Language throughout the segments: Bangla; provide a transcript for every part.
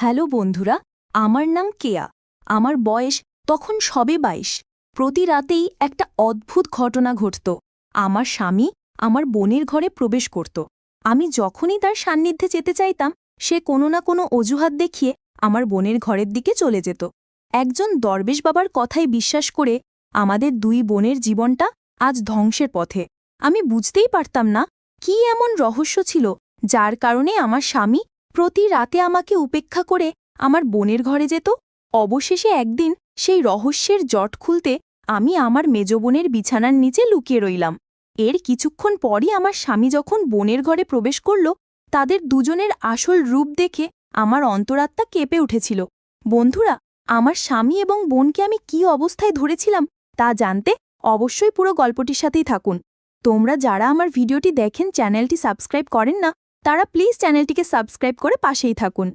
হ্যালো বন্ধুরা, আমার নাম কেয়া। আমার বয়স তখন সবে ২২। প্রতি রাতেই একটা অদ্ভুত ঘটনা ঘটত। আমার স্বামী আমার বোনের ঘরে প্রবেশ করত। আমি যখনই তার সান্নিধ্যে যেতে চাইতাম, সে কোনো না কোনো অজুহাত দেখিয়ে আমার বোনের ঘরের দিকে চলে যেত। একজন দরবেশ বাবার কথায় বিশ্বাস করে আমাদের দুই বোনের জীবনটা আজ ধ্বংসের পথে। আমি বুঝতেই পারতাম না কী এমন রহস্য ছিল যার কারণে আমার স্বামী প্রতি রাতে আমাকে উপেক্ষা করে আমার বোনের ঘরে যেত। অবশেষে একদিন সেই রহস্যের জট খুলতে আমি আমার মেজ বোনের বিছানার নিচে লুকিয়ে রইলাম। এর কিছুক্ষণ পরই আমার স্বামী যখন বোনের ঘরে প্রবেশ করল, তাদের দুজনের আসল রূপ দেখে আমার অন্তরাত্মা কেঁপে উঠেছিল। বন্ধুরা, আমার স্বামী এবং বোনকে আমি কী অবস্থায় ধরেছিলাম তা জানতে অবশ্যই পুরো গল্পটির সাথেই থাকুন। তোমরা যারা আমার ভিডিওটি দেখেন, চ্যানেলটি সাবস্ক্রাইব করেন না, তারা প্লিজ চ্যানেলটিকে সাবস্ক্রাইব করে পাশেই থাকুন।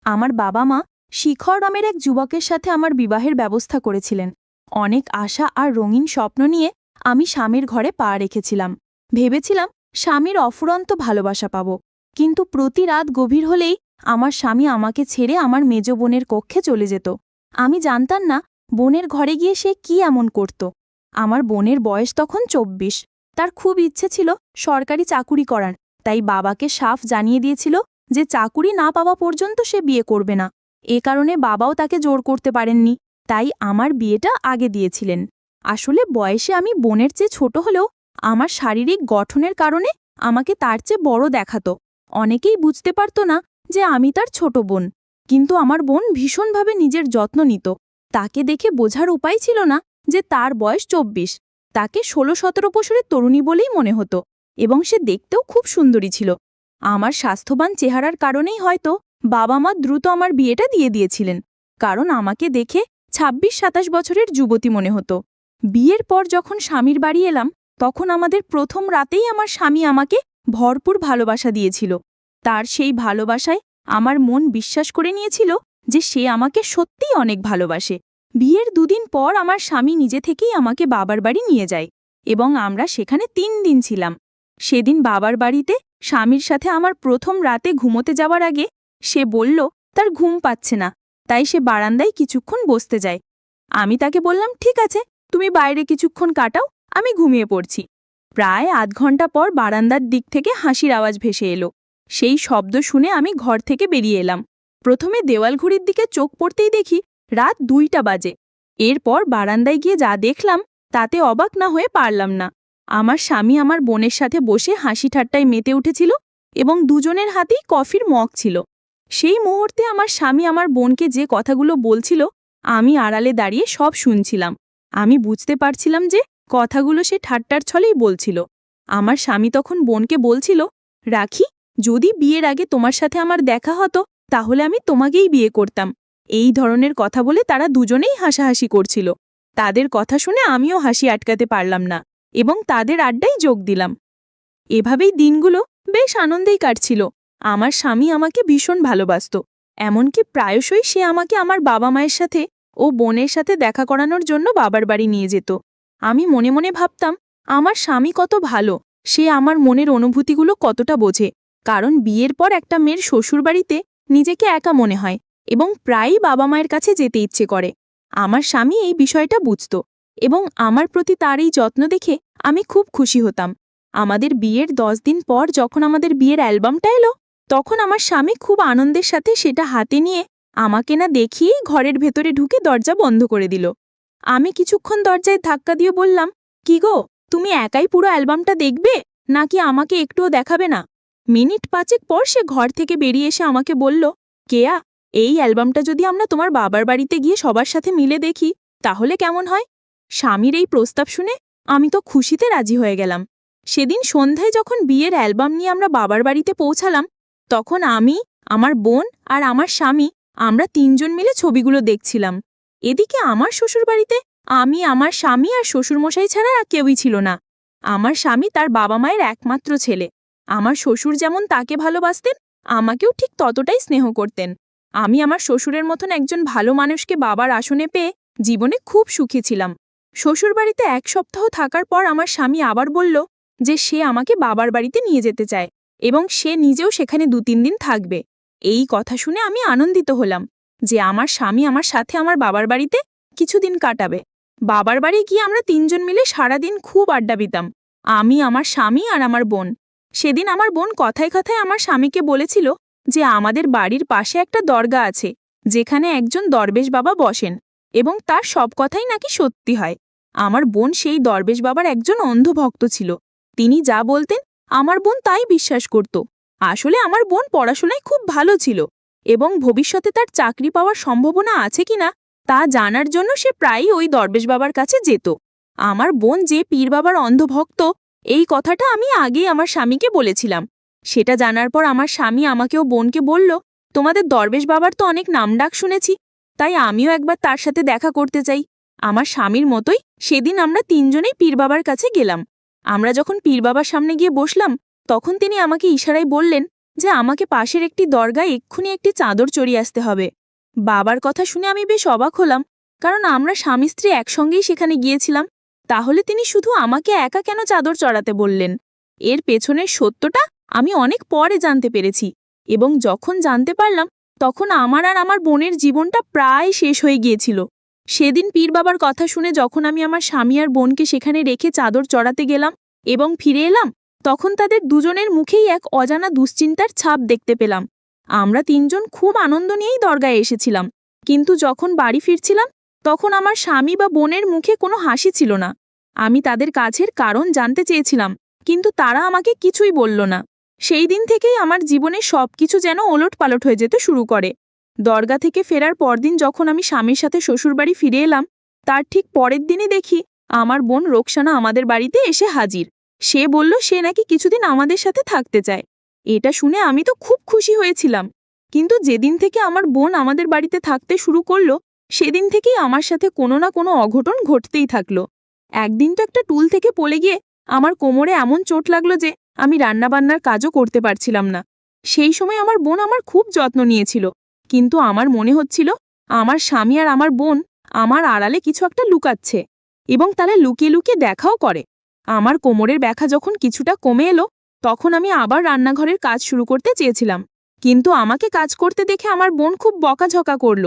আমার বাবা মা শিখর নামের এক যুবকের সাথে আমার বিবাহের ব্যবস্থা করেছিলেন। অনেক আশা আর রঙিন স্বপ্ন নিয়ে আমি স্বামীর ঘরে পা রেখেছিলাম। ভেবেছিলাম স্বামীর অফুরন্ত ভালোবাসা পাব, কিন্তু প্রতি রাত গভীর হলেই আমার স্বামী আমাকে ছেড়ে আমার মেজ বোনের কক্ষে চলে যেত। আমি জানতাম না বোনের ঘরে গিয়ে সে কি এমন করত। আমার বোনের বয়স তখন ২৪। তার খুব ইচ্ছে ছিল সরকারি চাকুরি করার, তাই বাবাকে সাফ জানিয়ে দিয়েছিল যে চাকুরি না পাওয়া পর্যন্ত সে বিয়ে করবে না। এ কারণে বাবাও তাকে জোর করতে পারেননি, তাই আমার বিয়েটা আগে দিয়েছিলেন। আসলে বয়সে আমি বোনের চেয়ে ছোট হলেও আমার শারীরিক গঠনের কারণে আমাকে তার চেয়ে বড় দেখাতো। অনেকেই বুঝতে পারত না যে আমি তার ছোট বোন, কিন্তু আমার বোন ভীষণভাবে নিজের যত্ন নিত। তাকে দেখে বোঝার উপায় ছিল না যে তার বয়স ২৪। তাকে ১৬-১৭ বছরের তরুণী বলেই মনে হতো, এবং সে দেখতেও খুব সুন্দরী ছিল। আমার স্বাস্থ্যবান চেহারার কারণেই হয়তো বাবা মা দ্রুত আমার বিয়েটা দিয়ে দিয়েছিলেন, কারণ আমাকে দেখে ২৬-২৭ বছরের যুবতী মনে হতো। বিয়ের পর যখন স্বামীর বাড়ি এলাম, তখন আমাদের প্রথম রাতেই আমার স্বামী আমাকে ভরপুর ভালোবাসা দিয়েছিল। তার সেই ভালোবাসায় আমার মন বিশ্বাস করে নিয়েছিল যে সে আমাকে সত্যিই অনেক ভালোবাসে। বিয়ের ২ দিন পর আমার স্বামী নিজে থেকেই আমাকে বাবার বাড়ি নিয়ে যায়, এবং আমরা সেখানে ৩ দিন ছিলাম। সেদিন বাবার বাড়িতে স্বামীর সাথে আমার প্রথম রাতে ঘুমোতে যাওয়ার আগে সে বলল তার ঘুম পাচ্ছে না, তাই সে বারান্দায় কিছুক্ষণ বসতে যায়। আমি তাকে বললাম, ঠিক আছে, তুমি বাইরে কিছুক্ষণ কাটাও, আমি ঘুমিয়ে পড়ছি। প্রায় আধ ঘন্টা পর বারান্দার দিক থেকে হাসির আওয়াজ ভেসে এলো। সেই শব্দ শুনে আমি ঘর থেকে বেরিয়ে এলাম। প্রথমে দেওয়াল ঘড়ির দিকে চোখ পড়তেই দেখি রাত ২টা বাজে। এরপর বারান্দায় গিয়ে যা দেখলাম তাতে অবাক না হয়ে পারলাম না। আমার স্বামী আমার বোনের সাথে বসে হাসি ঠাট্টায় মেতে উঠেছিল, এবং দুজনের হাতেই কফির মগ ছিল। সেই মুহূর্তে আমার স্বামী আমার বোনকে যে কথাগুলো বলছিল, আমি আড়ালে দাঁড়িয়ে সব শুনছিলাম। আমি বুঝতে পারছিলাম যে কথাগুলো সে ঠাট্টার ছলেই বলছিল। আমার স্বামী তখন বোনকে বলছিল, রাখি, যদি বিয়ের আগে তোমার সাথে আমার দেখা হতো তাহলে আমি তোমাকেই বিয়ে করতাম। এই ধরনের কথা বলে তারা দুজনেই হাসাহাসি করছিল। তাদের কথা শুনে আমিও হাসি আটকাতে পারলাম না, এবং তাদের আড্ডায় যোগ দিলাম। এভাবেই দিনগুলো বেশ আনন্দেই কাটছিল। আমার স্বামী আমাকে ভীষণ ভালোবাসত, এমনকি প্রায়শই সে আমাকে আমার বাবা মায়ের সাথে ও বোনের সাথে দেখা করানোর জন্য বাবার বাড়ি নিয়ে যেত। আমি মনে মনে ভাবতাম, আমার স্বামী কত ভালো, সে আমার মনের অনুভূতিগুলো কতটা বোঝে। কারণ বিয়ের পর একটা মেয়ের শ্বশুরবাড়িতে নিজেকে একা মনে হয়, এবং প্রায়ই বাবা মায়ের কাছে যেতে ইচ্ছে করে। আমার স্বামী এই বিষয়টা বুঝত, এবং আমার প্রতি তার এই যত্ন দেখে আমি খুব খুশি হতাম। আমাদের বিয়ের ১০ দিন পর যখন আমাদের বিয়ের অ্যালবামটা এলো, তখন আমার স্বামী খুব আনন্দের সাথে সেটা হাতে নিয়ে আমাকে না দেখিয়েই ঘরের ভেতরে ঢুকে দরজা বন্ধ করে দিল। আমি কিছুক্ষণ দরজায় ধাক্কা দিয়ে বললাম, কি গো, তুমি একাই পুরো অ্যালবামটা দেখবে, নাকি আমাকে একটুও দেখাবে না? মিনিট ৫ পর সে ঘর থেকে বেরিয়ে এসে আমাকে বলল, কেয়া, এই অ্যালবামটা যদি আমরা তোমার বাবার বাড়িতে গিয়ে সবার সাথে মিলে দেখি তাহলে কেমন হয়? স্বামীর এই প্রস্তাব শুনে আমি তো খুশিতে রাজি হয়ে গেলাম। সেদিন সন্ধ্যায় যখন বিয়ের অ্যালবাম নিয়ে আমরা বাবার বাড়িতে পৌঁছালাম, তখন আমি, আমার বোন আর আমার স্বামী, আমরা ৩ জন মিলে ছবিগুলো দেখছিলাম। এদিকে আমার শ্বশুরবাড়িতে আমি, আমার স্বামী আর শ্বশুরমশাই ছাড়া আর কেউই ছিল না। আমার স্বামী তার বাবা মায়ের একমাত্র ছেলে। আমার শ্বশুর যেমন তাকে ভালোবাসতেন, আমাকেও ঠিক ততটাই স্নেহ করতেন। আমি আমার শ্বশুরের মতন একজন ভালো মানুষকে বাবার আসনে পেয়ে জীবনে খুব সুখী ছিলাম। শ্বশুরবাড়িতে ১ সপ্তাহ থাকার পর আমার স্বামী আবার বলল যে সে আমাকে বাবার বাড়িতে নিয়ে যেতে চায়, এবং সে নিজেও সেখানে ২-৩ দিন থাকবে। এই কথা শুনে আমি আনন্দিত হলাম যে আমার স্বামী আমার সাথে আমার বাবার বাড়িতে কিছুদিন কাটাবে। বাবার বাড়ি গিয়ে আমরা তিনজন মিলে সারাদিন খুব আড্ডা দিতাম, আমি, আমার স্বামী আর আমার বোন। সেদিন আমার বোন কথায় কথায় আমার স্বামীকে বলেছিল যে আমাদের বাড়ির পাশে একটা দরগা আছে, যেখানে একজন দরবেশ বাবা বসেন এবং তার সব কথাই নাকি সত্যি হয়। আমার বোন সেই দরবেশ বাবার একজন অন্ধভক্ত ছিল। তিনি যা বলতেন আমার বোন তাই বিশ্বাস করত। আসলে আমার বোন পড়াশোনায় খুব ভালো ছিল এবং ভবিষ্যতে তার চাকরি পাওয়ার সম্ভাবনা আছে কিনা তা জানার জন্য সে প্রায়ই ওই দরবেশ বাবার কাছে যেত। আমার বোন যে পীর বাবার অন্ধভক্ত, এই কথাটা আমি আগেই আমার স্বামীকে বলেছিলাম। সেটা জানার পর আমার স্বামী আমাকেও বোনকে বলল, তোমাদের দরবেশ বাবার তো অনেক নামডাক শুনেছি, তাই আমিও একবার তার সাথে দেখা করতে চাই। আমার স্বামীর মতোই সেদিন আমরা তিনজনেই পীর বাবার কাছে গেলাম। আমরা যখন পীর বাবার সামনে গিয়ে বসলাম, তখন তিনি আমাকে ইশারায় বললেন যে আমাকে পাশের একটি দরগায় এক্ষুনি একটি চাদর চড়িয়ে আসতে হবে। বাবার কথা শুনে আমি বেশ অবাক হলাম, কারণ আমরা স্বামী স্ত্রী একসঙ্গেই সেখানে গিয়েছিলাম। তাহলে তিনি শুধু আমাকে একা কেন চাদর চড়াতে বললেন? এর পেছনের সত্যটা আমি অনেক পরে জানতে পেরেছি, এবং যখন জানতে পারলাম তখন আমার আর আমার বোনের জীবনটা প্রায় শেষ হয়ে গিয়েছিল। সেদিন পীর বাবার কথা শুনে যখন আমি আমার স্বামী আর বোনকে সেখানে রেখে চাদর চড়াতে গেলাম এবং ফিরে এলাম, তখন তাদের দুজনের মুখেই এক অজানা দুশ্চিন্তার ছাপ দেখতে পেলাম। আমরা তিনজন খুব আনন্দ নিয়েই দরগায় এসেছিলাম, কিন্তু যখন বাড়ি ফিরছিলাম তখন আমার স্বামী বা বোনের মুখে কোনো হাসি ছিল না। আমি তাদের কাছের কারণ জানতে চেয়েছিলাম, কিন্তু তারা আমাকে কিছুই বলল না। সেই দিন থেকেই আমার জীবনে সবকিছু যেন ওলটপালট হয়ে যেতে শুরু করে। দরগা থেকে ফেরার পরদিন যখন আমি স্বামীর সাথে শ্বশুরবাড়ি ফিরে এলাম, তার ঠিক পরের দিনই দেখি আমার বোন রোকসানা আমাদের বাড়িতে এসে হাজির। সে বলল সে নাকি কিছুদিন আমাদের সাথে থাকতে চায়। এটা শুনে আমি তো খুব খুশি হয়েছিলাম, কিন্তু যেদিন থেকে আমার বোন আমাদের বাড়িতে থাকতে শুরু করলো, সেদিন থেকেই আমার সাথে কোনো না কোনো অঘটন ঘটতেই থাকলো। একদিন তো একটা টুল থেকে পড়ে গিয়ে আমার কোমরে এমন চোট লাগলো যে আমি রান্নাবান্নার কাজও করতে পারছিলাম না। সেই সময় আমার বোন আমার খুব যত্ন নিয়েছিল, কিন্তু আমার মনে হচ্ছিল আমার স্বামী আর আমার বোন আমার আড়ালে কিছু একটা লুকাচ্ছে, এবং তারা লুকিয়ে লুকিয়ে দেখাও করে। আমার কোমরের ব্যথা যখন কিছুটা কমে এলো, তখন আমি আবার রান্নাঘরের কাজ শুরু করতে চেয়েছিলাম, কিন্তু আমাকে কাজ করতে দেখে আমার বোন খুব বকাঝকা করল।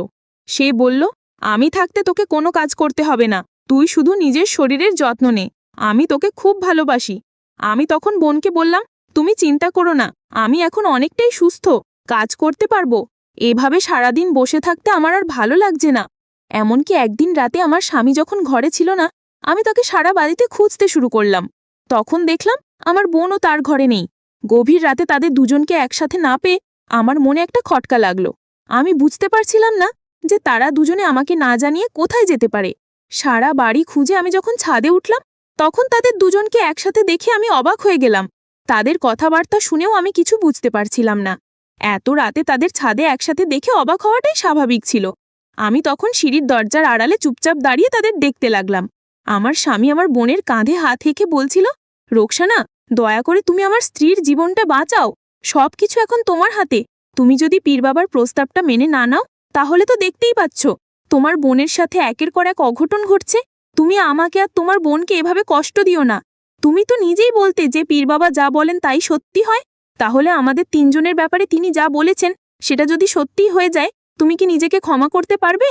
সে বলল, আমি থাকতে তোকে কোনো কাজ করতে হবে না, তুই শুধু নিজের শরীরের যত্ন নে, আমি তোকে খুব ভালোবাসি। আমি তখন বোনকে বললাম, তুমি চিন্তা করো না, আমি এখন অনেকটাই সুস্থ, কাজ করতে পারবো। এভাবে সারাদিন বসে থাকতে আমার আর ভালো লাগছে না। এমনকি একদিন রাতে আমার স্বামী যখন ঘরে ছিল না, আমি তাকে সারা বাড়িতে খুঁজতে শুরু করলাম। তখন দেখলাম আমার বোনও তার ঘরে নেই। গভীর রাতে তাদের দুজনকে একসাথে না পেয়ে আমার মনে একটা খটকা লাগলো। আমি বুঝতে পারছিলাম না যে তারা দুজনে আমাকে না জানিয়ে কোথায় যেতে পারে। সারা বাড়ি খুঁজে আমি যখন ছাদে উঠলাম, তখন তাদের দুজনকে একসাথে দেখে আমি অবাক হয়ে গেলাম। তাদের কথাবার্তা শুনেও আমি কিছু বুঝতে পারছিলাম না। এত রাতে তাদের ছাদে একসাথে দেখে অবাক হওয়াটাই স্বাভাবিক ছিল। আমি তখন সিঁড়ির দরজার আড়ালে চুপচাপ দাঁড়িয়ে তাদের দেখতে লাগলাম। আমার স্বামী আমার বোনের কাঁধে হাত রেখে বলছিল, রোকসানা, দয়া করে তুমি আমার স্ত্রীর জীবনটা বাঁচাও, সবকিছু এখন তোমার হাতে। তুমি যদি পীর বাবার প্রস্তাবটা মেনে না নাও, তাহলে তো দেখতেই পাচ্ছ তোমার বোনের সাথে একের পর এক অঘটন ঘটছে। তুমি আমাকে আর তোমার বোনকে এভাবে কষ্ট দিও না। তুমি তো নিজেই বলতে যে পীর বাবা যা বলেন তাই সত্যি হয়। তাহলে আমাদের তিনজনের ব্যাপারে তিনি যা বলেছেন সেটা যদি সত্যিই হয়ে যায়, তুমি কি নিজেকে ক্ষমা করতে পারবে?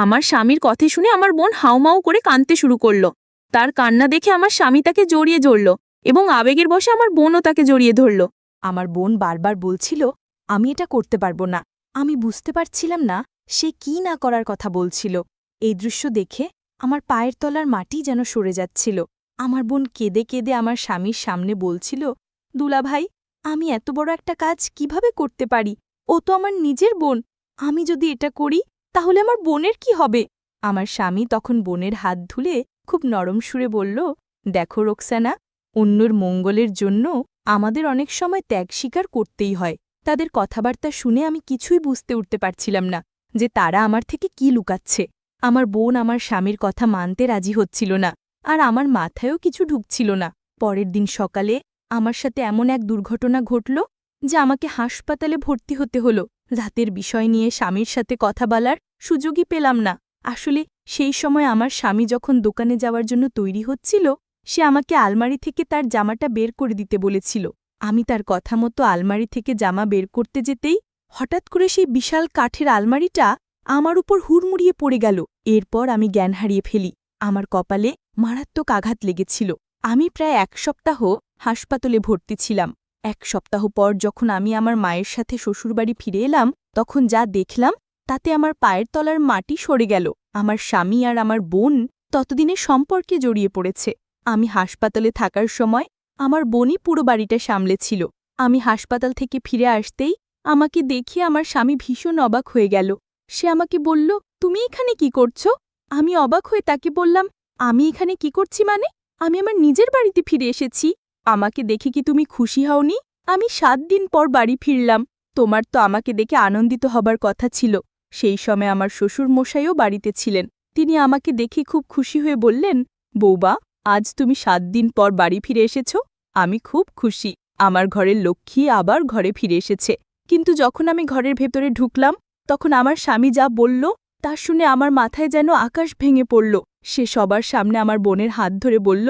আমার স্বামীর কথা শুনে আমার বোন হাউমাউ করে কাঁদতে শুরু করলো। তার কান্না দেখে আমার স্বামী তাকে জড়িয়ে ধরল, এবং আবেগের বশে আমার বোনও তাকে জড়িয়ে ধরল। আমার বোন বারবার বলছিল, আমি এটা করতে পারবো না। আমি বুঝতে পারছিলাম না সে কি না করার কথা বলছিল। এই দৃশ্য দেখে আমার পায়ের তলার মাটি যেন সরে যাচ্ছিল। আমার বোন কেঁদে কেঁদে আমার স্বামীর সামনে বলছিল, দুলাভাই, আমি এত বড় একটা কাজ কিভাবে করতে পারি? ও তো আমার নিজের বোন। আমি যদি এটা করি তাহলে আমার বোনের কি হবে? আমার স্বামী তখন বোনের হাত ধুলে খুব নরম সুরে বলল, দেখো রোকসানা, অন্যর মঙ্গলের জন্য আমাদের অনেক সময় ত্যাগ স্বীকার করতেই হয়। তাদের কথাবার্তা শুনে আমি কিছুই বুঝতে উঠতে পারছিলাম না যে তারা আমার থেকে কি লুকাচ্ছে। আমার বোন আমার স্বামীর কথা মানতে রাজি হচ্ছিল না, আর আমার মাথায়ও কিছু ঢুকছিল না। পরের দিন সকালে আমার সাথে এমন এক দুর্ঘটনা ঘটল যে আমাকে হাসপাতালে ভর্তি হতে হলো। রাতের বিষয় নিয়ে স্বামীর সাথে কথা বলার সুযোগই পেলাম না। আসলে সেই সময় আমার স্বামী যখন দোকানে যাওয়ার জন্য তৈরি হচ্ছিল, সে আমাকে আলমারি থেকে তার জামাটা বের করে দিতে বলেছিল। আমি তার কথা মতো আলমারি থেকে জামা বের করতে যেতেই হঠাৎ করে সেই বিশাল কাঠের আলমারিটা আমার উপর হুড়মুড়িয়ে পড়ে গেল। এরপর আমি জ্ঞান হারিয়ে ফেলি। আমার কপালে মারাত্মক আঘাত লেগেছিল। আমি প্রায় 1 সপ্তাহ হাসপাতালে ভর্তি ছিলাম। 1 সপ্তাহ পর যখন আমি আমার মায়ের সাথে শ্বশুরবাড়ি ফিরে এলাম, তখন যা দেখলাম তাতে আমার পায়ের তলার মাটি সরে গেল। আমার স্বামী আর আমার বোন ততদিনে সম্পর্কে জড়িয়ে পড়েছে। আমি হাসপাতালে থাকার সময় আমার বোনই পুরো বাড়িটা সামলেছিল। আমি হাসপাতাল থেকে ফিরে আসতেই আমাকে দেখে আমার স্বামী ভীষণ অবাক হয়ে গেল। সে আমাকে বলল, তুমি এখানে কি করছো? আমি অবাক হয়ে তাকে বললাম, আমি এখানে কি করছি মানে? আমি আমার নিজের বাড়িতে ফিরে এসেছি। আমাকে দেখে কি তুমি খুশি হওনি? আমি 7 দিন পর বাড়ি ফিরলাম। তোমার তো আমাকে দেখে আনন্দিত হবার কথা ছিল। সেই সময় আমার শ্বশুর মশাইও বাড়িতে ছিলেন। তিনি আমাকে দেখে খুব খুশি হয়ে বললেন, বৌবা, আজ তুমি 7 দিন পর বাড়ি ফিরে এসেছ। আমি খুব খুশি। আমার ঘরের লক্ষ্মী আবার ঘরে ফিরে এসেছে। কিন্তু যখন আমি ঘরের ভেতরে ঢুকলাম, তখন আমার স্বামী যা বলল তা শুনে আমার মাথায় যেন আকাশ ভেঙে পড়ল। সে সবার সামনে আমার বোনের হাত ধরে বলল,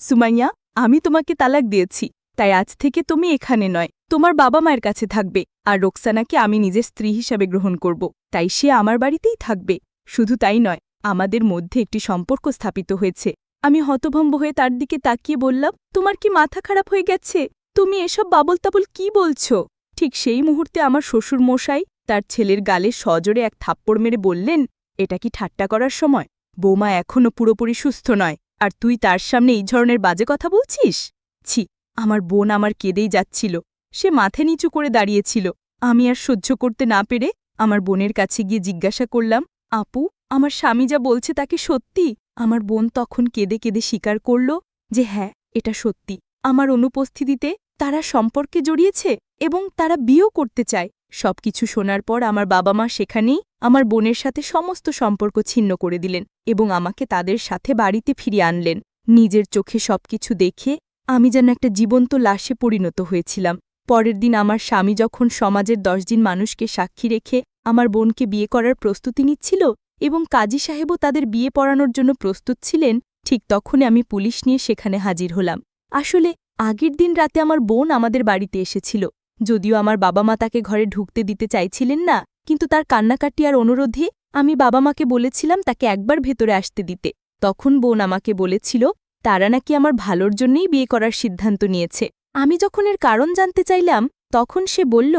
সুমাইয়া, আমি তোমাকে তালাক দিয়েছি, তাই আজ থেকে তুমি এখানে নয়, তোমার বাবা মায়ের কাছে থাকবে। আর রোকসানাকে আমি নিজের স্ত্রী হিসাবে গ্রহণ করব, তাই সে আমার বাড়িতেই থাকবে। শুধু তাই নয়, আমাদের মধ্যে একটি সম্পর্ক স্থাপিত হয়েছে। আমি হতভম্ব হয়ে তার দিকে তাকিয়ে বললাম, তোমার কি মাথা খারাপ হয়ে গেছে? তুমি এসব বাবল তাবল কি বলছো? ঠিক সেই মুহূর্তে আমার শ্বশুর মশাই তার ছেলের গালে সজোরে এক থাপ্পড় মেরে বললেন, এটা কি ঠাট্টা করার সময়? বৌমা এখনও পুরোপুরি সুস্থ নয়, আর তুই তার সামনে এই ধরনের বাজে কথা বলছিস? ছি! আমার বোন আমার কেঁদেই যাচ্ছিল। সে মাথা নিচু করে দাঁড়িয়েছিল। আমি আর সহ্য করতে না পেরে আমার বোনের কাছে গিয়ে জিজ্ঞাসা করলাম, আপু, আমার স্বামী যা বলছে তা কি সত্যি? আমার বোন তখন কেঁদে কেঁদে স্বীকার করল যে হ্যাঁ, এটা সত্যি। আমার অনুপস্থিতিতে তারা সম্পর্কে জড়িয়েছে এবং তারা বিয়েও করতে চায়। সবকিছু শোনার পর আমার বাবা মা সেখানেই আমার বোনের সাথে সমস্ত সম্পর্ক ছিন্ন করে দিলেন এবং আমাকে তাদের সাথে বাড়িতে ফিরিয়ে আনলেন। নিজের চোখে সবকিছু দেখে আমি যেন একটা জীবন্ত লাশে পরিণত হয়েছিলাম। পরের দিন আমার স্বামী যখন সমাজের 10 জন মানুষকে সাক্ষী রেখে আমার বোনকে বিয়ে করার প্রস্তুতি নিচ্ছিল এবং কাজী সাহেবও তাদের বিয়ে পড়ানোর জন্য প্রস্তুত ছিলেন, ঠিক তখনই আমি পুলিশ নিয়ে সেখানে হাজির হলাম। আসলে আগের দিন রাতে আমার বোন আমাদের বাড়িতে এসেছিল। যদিও আমার বাবা মা তাকে ঘরে ঢুকতে দিতে চাইছিলেন না, কিন্তু তার কান্নাকাটি আর অনুরোধে আমি বাবা মাকে বলেছিলাম তাকে একবার ভেতরে আসতে দিতে। তখন বোন আমাকে বলেছিল তারা নাকি আমার ভালোর জন্যই বিয়ে করার সিদ্ধান্ত নিয়েছে। আমি যখন এর কারণ জানতে চাইলাম, তখন সে বলল,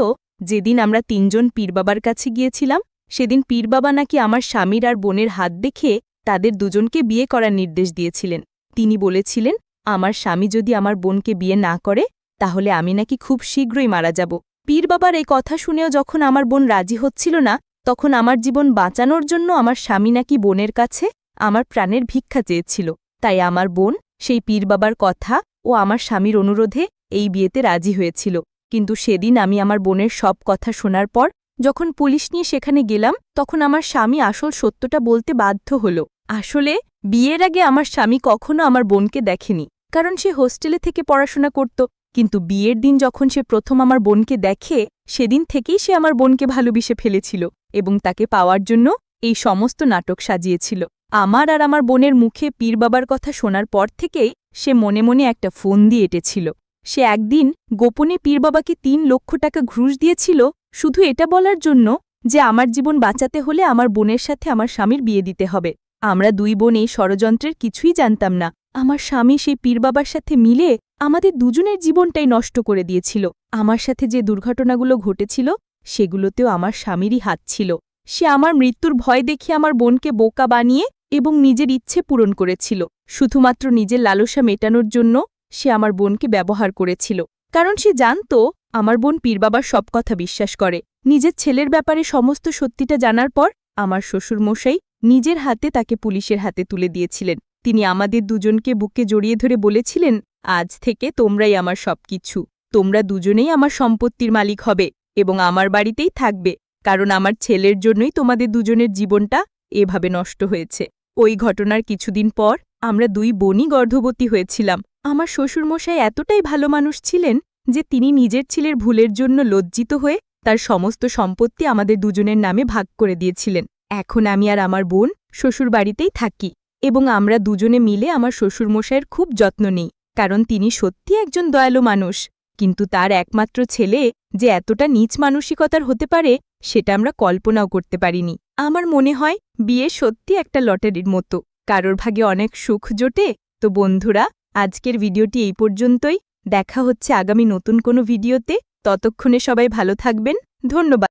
যেদিন আমরা 3 জন পীর বাবার কাছে গিয়েছিলাম, সেদিন পীর বাবা নাকি আমার স্বামীর আর বোনের হাত দেখে তাদের দুজনকে বিয়ে করার নির্দেশ দিয়েছিলেন। তিনি বলেছিলেন, আমার স্বামী যদি আমার বোনকে বিয়ে না করে, তাহলে আমি নাকি খুব শীঘ্রই মারা যাব। পীর বাবার এই কথা শুনেও যখন আমার বোন রাজি হচ্ছিল না, তখন আমার জীবন বাঁচানোর জন্য আমার স্বামী নাকি বোনের কাছে আমার প্রাণের ভিক্ষা চেয়েছিল। তাই আমার বোন সেই পীর বাবার কথা ও আমার স্বামীর অনুরোধে এই বিয়েতে রাজি হয়েছিল। কিন্তু সেদিন আমি আমার বোনের সব কথা শোনার পর যখন পুলিশ নিয়ে সেখানে গেলাম, তখন আমার স্বামী আসল সত্যটা বলতে বাধ্য হল। আসলে বিয়ের আগে আমার স্বামী কখনো আমার বোনকে দেখেনি, কারণ সে হোস্টেলে থেকে পড়াশোনা করত। কিন্তু বিয়ের দিন যখন সে প্রথম আমার বোনকে দেখে, সেদিন থেকেই সে আমার বোনকে ভালোবেসে ফেলেছিল এবং তাকে পাওয়ার জন্য এই সমস্ত নাটক সাজিয়েছিল। আমার আর আমার বোনের মুখে পীর বাবার কথা শোনার পর থেকেই সে মনে মনে একটা ফোন দিয়ে এঁটেছিল। সে একদিন গোপনে পীর বাবাকে 3 লক্ষ টাকা ঘুষ দিয়েছিল, শুধু এটা বলার জন্য যে আমার জীবন বাঁচাতে হলে আমার বোনের সাথে আমার স্বামীর বিয়ে দিতে হবে। আমরা 2 বোন এই ষড়যন্ত্রের কিছুই জানতাম না। আমার স্বামী সেই পীর বাবার সাথে মিলে আমাদের দুজনের জীবনটাই নষ্ট করে দিয়েছিল। আমার সাথে যে দুর্ঘটনাগুলো ঘটেছিল, সেগুলোতেও আমার স্বামীরই হাত ছিল। সে আমার মৃত্যুর ভয় দেখে আমার বোনকে বোকা বানিয়ে এবং নিজের ইচ্ছে পূরণ করেছিল। শুধুমাত্র নিজের লালসা মেটানোর জন্য সে আমার বোনকে ব্যবহার করেছিল, কারণ সে জানত আমার বোন পীর বাবার সব কথা বিশ্বাস করে। নিজের ছেলের ব্যাপারে সমস্ত সত্যিটা জানার পর আমার শ্বশুরমশাই নিজের হাতে তাকে পুলিশের হাতে তুলে দিয়েছিলেন। তিনি আমাদের দুজনকে বুকে জড়িয়ে ধরে বলেছিলেন, আজ থেকে তোমরাই আমার সবকিছু। তোমরা দুজনেই আমার সম্পত্তির মালিক হবে এবং আমার বাড়িতেই থাকবে, কারণ আমার ছেলের জন্যই তোমাদের দুজনের জীবনটা এভাবে নষ্ট হয়েছে। ওই ঘটনার কিছুদিন পর আমরা 2 বোনই গর্ভবতী হয়েছিলাম। আমার শ্বশুরমশাই এতটাই ভালো মানুষ ছিলেন যে তিনি নিজের ছেলের ভুলের জন্য লজ্জিত হয়ে তার সমস্ত সম্পত্তি আমাদের দুজনের নামে ভাগ করে দিয়েছিলেন। এখন আমি আর আমার বোন শ্বশুর বাড়িতেই থাকি এবং আমরা দুজনে মিলে আমার শ্বশুরমশাইয়ের খুব যত্ন নিই, কারণ তিনি সত্যি একজন দয়ালু মানুষ। কিন্তু তার একমাত্র ছেলে যে এতটা নীচ মানসিকতার হতে পারে সেটা আমরা কল্পনাও করতে পারিনি। আমার মনে হয় বিয়ে সত্যি একটা লটারির মতো, কারোর ভাগে অনেক সুখ জোটে। তো বন্ধুরা, আজকের ভিডিওটি এই পর্যন্তই। দেখা হচ্ছে আগামী নতুন কোনো ভিডিওতে। ততক্ষণে সবাই ভালো থাকবেন। ধন্যবাদ।